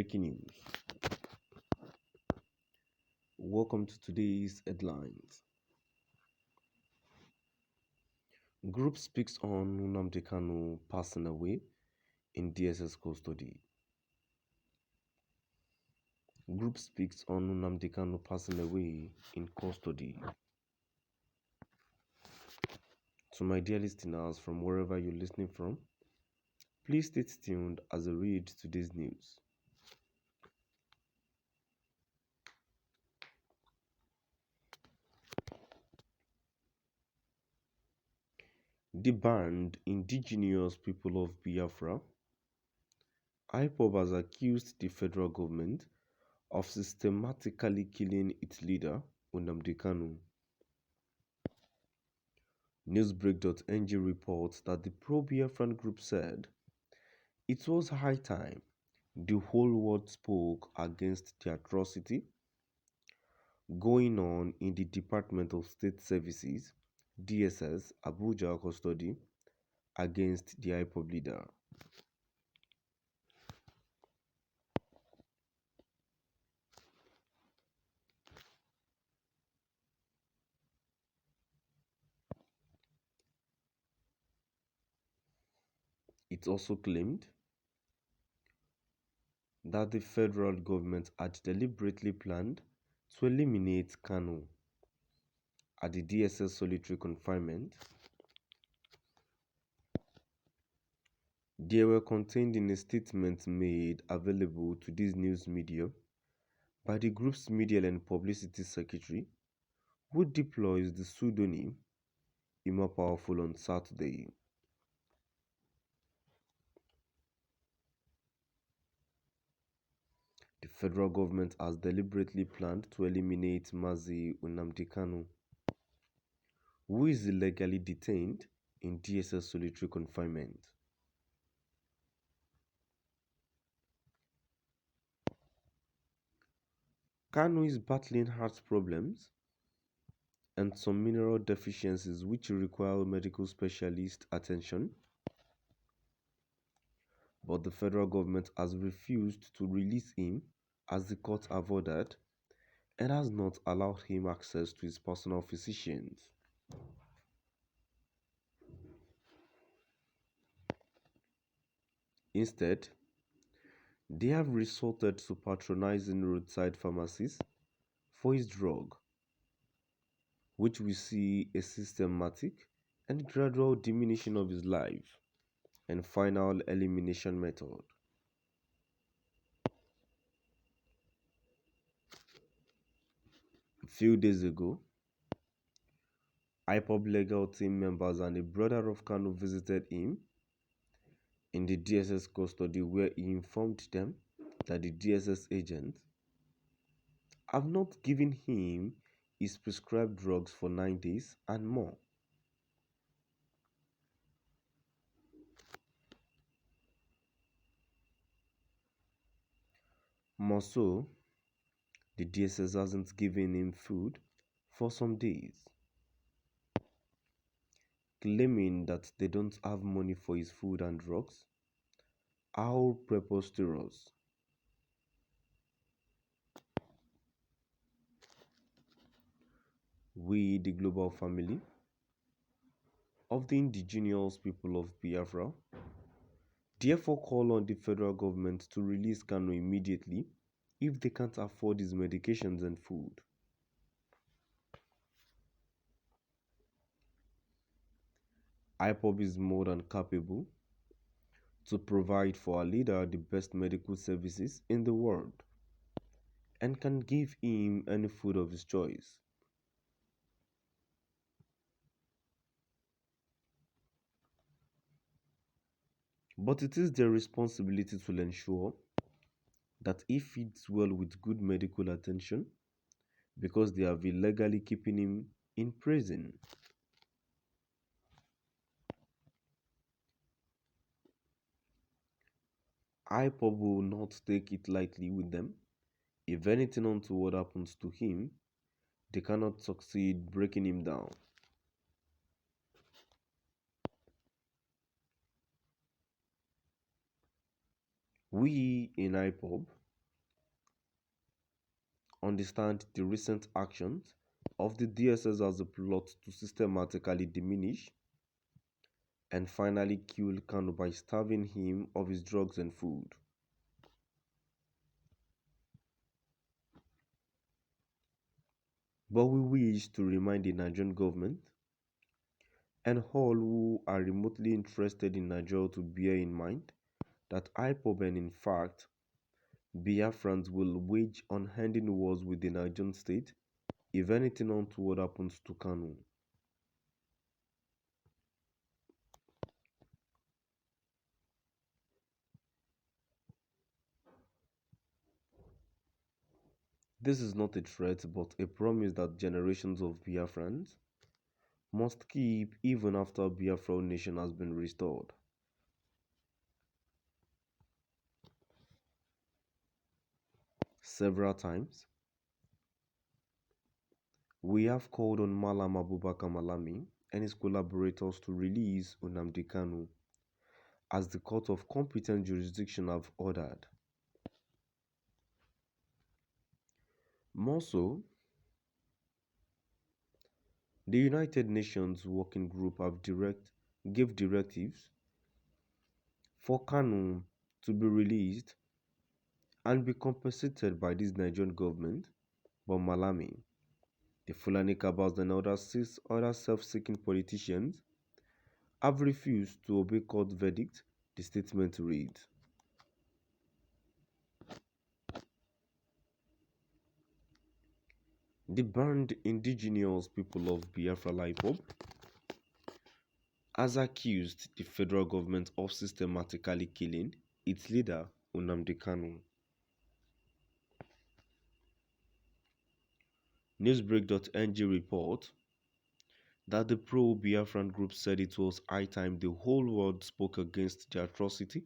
Breaking news. Welcome to today's headlines. Group speaks on Nnamdi Kanu passing away in DSS custody. Group speaks on Nnamdi Kanu passing away in custody. To my dear listeners from wherever you're listening from, please stay tuned as I read today's news. The band Indigenous People of Biafra, IPOB, has accused the federal government of systematically killing its leader, Nnamdi Kanu. Newsbreak.ng reports that the pro-Biafran group said it was high time the whole world spoke against the atrocity going on in the Department of State Services DSS Abuja custody against the IPOB leader. It also claimed that the federal government had deliberately planned to eliminate Kanu at the DSS solitary confinement. They were contained in a statement made available to this news media by the group's media and publicity secretary, who deploys the pseudonym Immer Powerful on Saturday. The federal government has deliberately planned to eliminate Mazi Nnamdi Kanu, who is illegally detained in DSS solitary confinement. Kanu is battling heart problems and some mineral deficiencies which require medical specialist attention, but the federal government has refused to release him as the court have ordered and has not allowed him access to his personal physicians. Instead, they have resorted to patronizing roadside pharmacies for his drug, which we see a systematic and gradual diminishing of his life and final elimination method. A few days ago, IPOB legal team members and a brother of Kanu visited him in the DSS custody, where he informed them that the DSS agents have not given him his prescribed drugs for 9 days and more. More so, the DSS hasn't given him food for some days, claiming that they don't have money for his food and drugs. How preposterous. We, the global family of the indigenous people of Biafra, therefore call on the federal government to release Kanu immediately if they can't afford his medications and food. IPOB is more than capable to provide for our leader the best medical services in the world and can give him any food of his choice. But it is their responsibility to ensure that he feeds well with good medical attention, because they have illegally keeping him in prison. IPOB will not take it lightly with them. If anything untoward happens to him, they cannot succeed breaking him down. We in IPOB understand the recent actions of the DSS as a plot to systematically diminish and finally kill Kanu by starving him of his drugs and food. But we wish to remind the Nigerian government and all who are remotely interested in Nigeria to bear in mind that IPOB and in fact Biafrans will wage unending wars with the Nigerian state if anything untoward happens to Kanu. This is not a threat but a promise that generations of Biafrans must keep even after Biafra nation has been restored. Several times, we have called on Malam Abubakar Malami and his collaborators to release Nnamdi Kanu as the court of competent jurisdiction have ordered. More so, the United Nations Working Group gave directives for Kanu to be released and be compensated by this Nigerian government, but Malami, the Fulani Cabals and other self-seeking politicians have refused to obey court verdict, the statement reads. The banned indigenous people of Biafra IPOB has accused the federal government of systematically killing its leader, Nnamdi Kanu. Newsbreak.ng report that the pro-Biafran group said it was high time the whole world spoke against the atrocity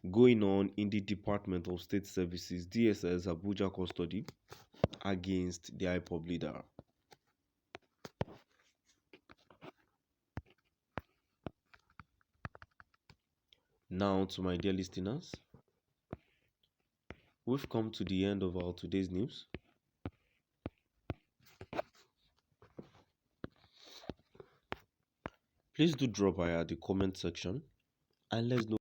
going on in the Department of State Services DSS Abuja custody against the IPOB leader. Now to my dear listeners, we've come to the end of our today's news. Please do drop by at the comment section and let's know